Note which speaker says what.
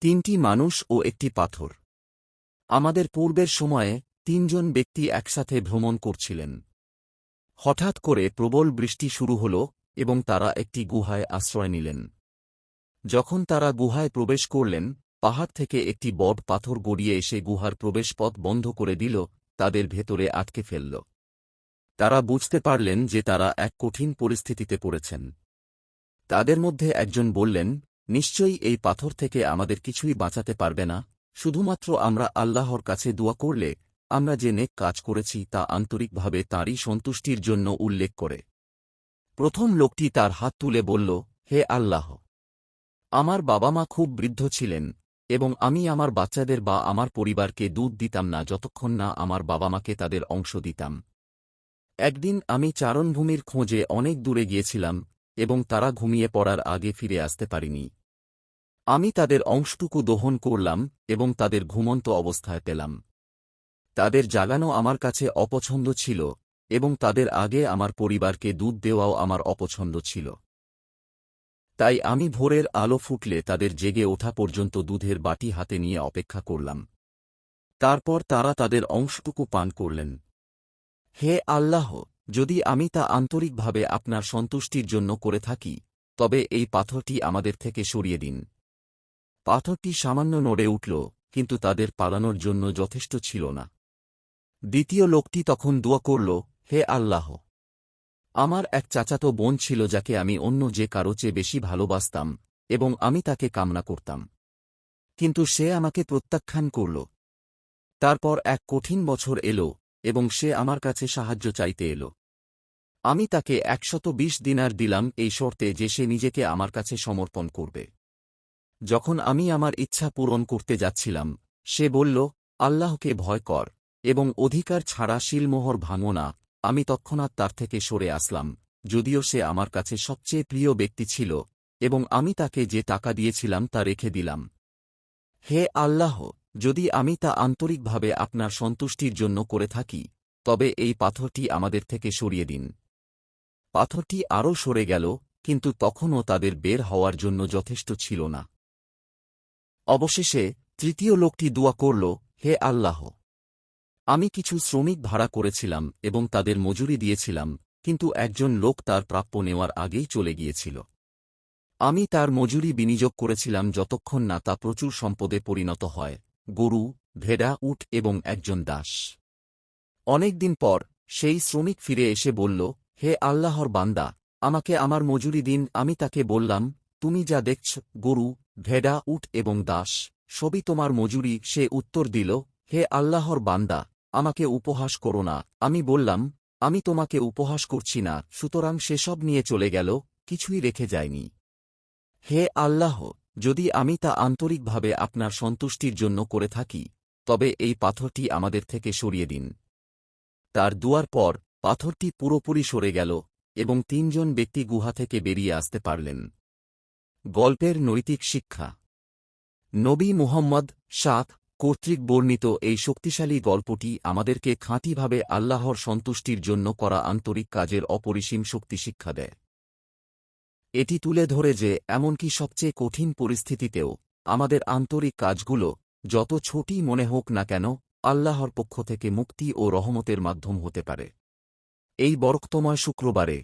Speaker 1: তিনটি মানুষ ও একটি পাথর। আমাদের পূর্বের সময়ে তিনজন ব্যক্তি একসাথে ভ্রমণ করছিলেন। হঠাৎ করে প্রবল বৃষ্টি শুরু হল এবং তারা একটি গুহায় আশ্রয় নিলেন। যখন তারা গুহায় প্রবেশ করলেন, পাহাড় থেকে একটি বড় পাথর গড়িয়ে এসে গুহার প্রবেশপথ বন্ধ করে দিল, তাদের ভেতরে আটকে ফেলল। তারা বুঝতে পারলেন যে তারা এক কঠিন পরিস্থিতিতে পড়েছেন। তাদের মধ্যে একজন বললেন, নিশ্চয়ই এই পাথর থেকে আমাদের কিছুই বাঁচাতে পারবে না, শুধুমাত্র আমরা আল্লাহর কাছে দোয়া করলে আমরা যে নেক কাজ করেছি তা আন্তরিকভাবে তাঁরই সন্তুষ্টির জন্য উল্লেখ করে। প্রথম লোকটি তার হাত তুলে বলল, হে আল্লাহ! আমার বাবা মা খুব বৃদ্ধ ছিলেন এবং আমি আমার বাচ্চাদের বা আমার পরিবারকে দুধ দিতাম না যতক্ষণ না আমার বাবা মাকে তাদের অংশ দিতাম। একদিন আমি চারণভূমির খোঁজে অনেক দূরে গিয়েছিলাম এবং তারা ঘুমিয়ে পড়ার আগে ফিরে আসতে পারিনি। আমি তাদের অংশটুকু দহন করলাম এবং তাদের ঘুমন্ত অবস্থায় পেলাম। তাদের জাগানো আমার কাছে অপছন্দ ছিল এবং তাদের আগে আমার পরিবারকে দুধ দেওয়াও আমার অপছন্দ ছিল। তাই আমি ভোরের আলো ফুটলে তাদের জেগে ওঠা পর্যন্ত দুধের বাটি হাতে নিয়ে অপেক্ষা করলাম। তারপর তারা তাদের অংশটুকু পান করলেন। হে আল্লাহ, যদি আমি তা আন্তরিকভাবে আপনার সন্তুষ্টির জন্য করে থাকি, তবে এই পাথরটি আমাদের থেকে সরিয়ে দিন। পাথরটি সামান্য নড়ে উঠল, কিন্তু তাদের পালানোর জন্য যথেষ্ট ছিল না। দ্বিতীয় লোকটি তখন দোয়া করল, হে আল্লাহ! আমার এক চাচাতো বোন ছিল যাকে আমি অন্য যে কারো চেয়ে বেশি ভালোবাসতাম এবং আমি তাকে কামনা করতাম, কিন্তু সে আমাকে প্রত্যাখ্যান করল। তারপর এক কঠিন বছর এলো এবং সে আমার কাছে সাহায্য চাইতে এলো। আমি তাকে 120 দিনার দিলাম এই শর্তে যে সে নিজেকে আমার কাছে সমর্পণ করবে। যখন আমি আমার ইচ্ছা পূরণ করতে যাচ্ছিলাম, সে বলল, আল্লাহকে ভয় কর এবং অধিকার ছাড়া শিলমোহর ভাঙো না। আমি তৎক্ষণাৎ তার থেকে সরে আসলাম, যদিও সে আমার কাছে সবচেয়ে প্রিয় ব্যক্তি ছিল এবং আমি তাকে যে টাকা দিয়েছিলাম তা রেখে দিলাম। হে আল্লাহ, যদি আমি তা আন্তরিকভাবে আপনার সন্তুষ্টির জন্য করে থাকি, তবে এই পাথরটি আমাদের থেকে সরিয়ে দিন। পাথরটি আরও সরে গেল, কিন্তু তখনও তাদের বের হওয়ার জন্য যথেষ্ট ছিল না। অবশেষে তৃতীয় লোকটি দোয়া করল, হে আল্লাহ! আমি কিছু শ্রমিক ভাড়া করেছিলাম এবং তাদের মজুরি দিয়েছিলাম, কিন্তু একজন লোক তার প্রাপ্য নেওয়ার আগেই চলে গিয়েছিল। আমি তার মজুরি বিনিয়োগ করেছিলাম যতক্ষণ না তা প্রচুর সম্পদে পরিণত হয়, গরু, ভেড়া, উট এবং একজন দাস। অনেক দিন পর সেই শ্রমিক ফিরে এসে বলল, হে আল্লাহর বান্দা, আমাকে আমার মজুরি দিন। আমি তাকে বললাম, তুমি যা দেখছ, গরু, ভেড়া, উট এবং দাস, সবই তোমার মজুরি। সে উত্তর দিল, হে আল্লাহর বান্দা, আমাকে উপহাস করো না। আমি বললাম, আমি তোমাকে উপহাস করছি না। সুতরাং সেসব নিয়ে চলে গেল, কিছুই রেখে যায়নি। হে আল্লাহ, যদি আমি তা আন্তরিকভাবে আপনার সন্তুষ্টির জন্য করে থাকি, তবে এই পাথরটি আমাদের থেকে সরিয়ে দিন। তার দুয়ার পর পাথরটি পুরোপুরি সরে গেল এবং তিনজন ব্যক্তি গুহা থেকে বেরিয়ে আসতে পারলেন। গল্পের নৈতিক শিক্ষা। নবী মুহাম্মদ কর্তৃক বর্ণিত এই শক্তিশালী গল্পটি আমাদেরকে খাঁটিভাবে আল্লাহর সন্তুষ্টির জন্য করা আন্তরিক কাজের অপরিসীম শক্তি শিক্ষা দেয়। এটি তুলে ধরে যে এমনকি সবচেয়ে কঠিন পরিস্থিতিতেও আমাদের আন্তরিক কাজগুলো, যত ছোটই মনে হোক না কেন, আল্লাহর পক্ষ থেকে মুক্তি ও রহমতের মাধ্যম হতে পারে। এই বরকতময় শুক্রবারে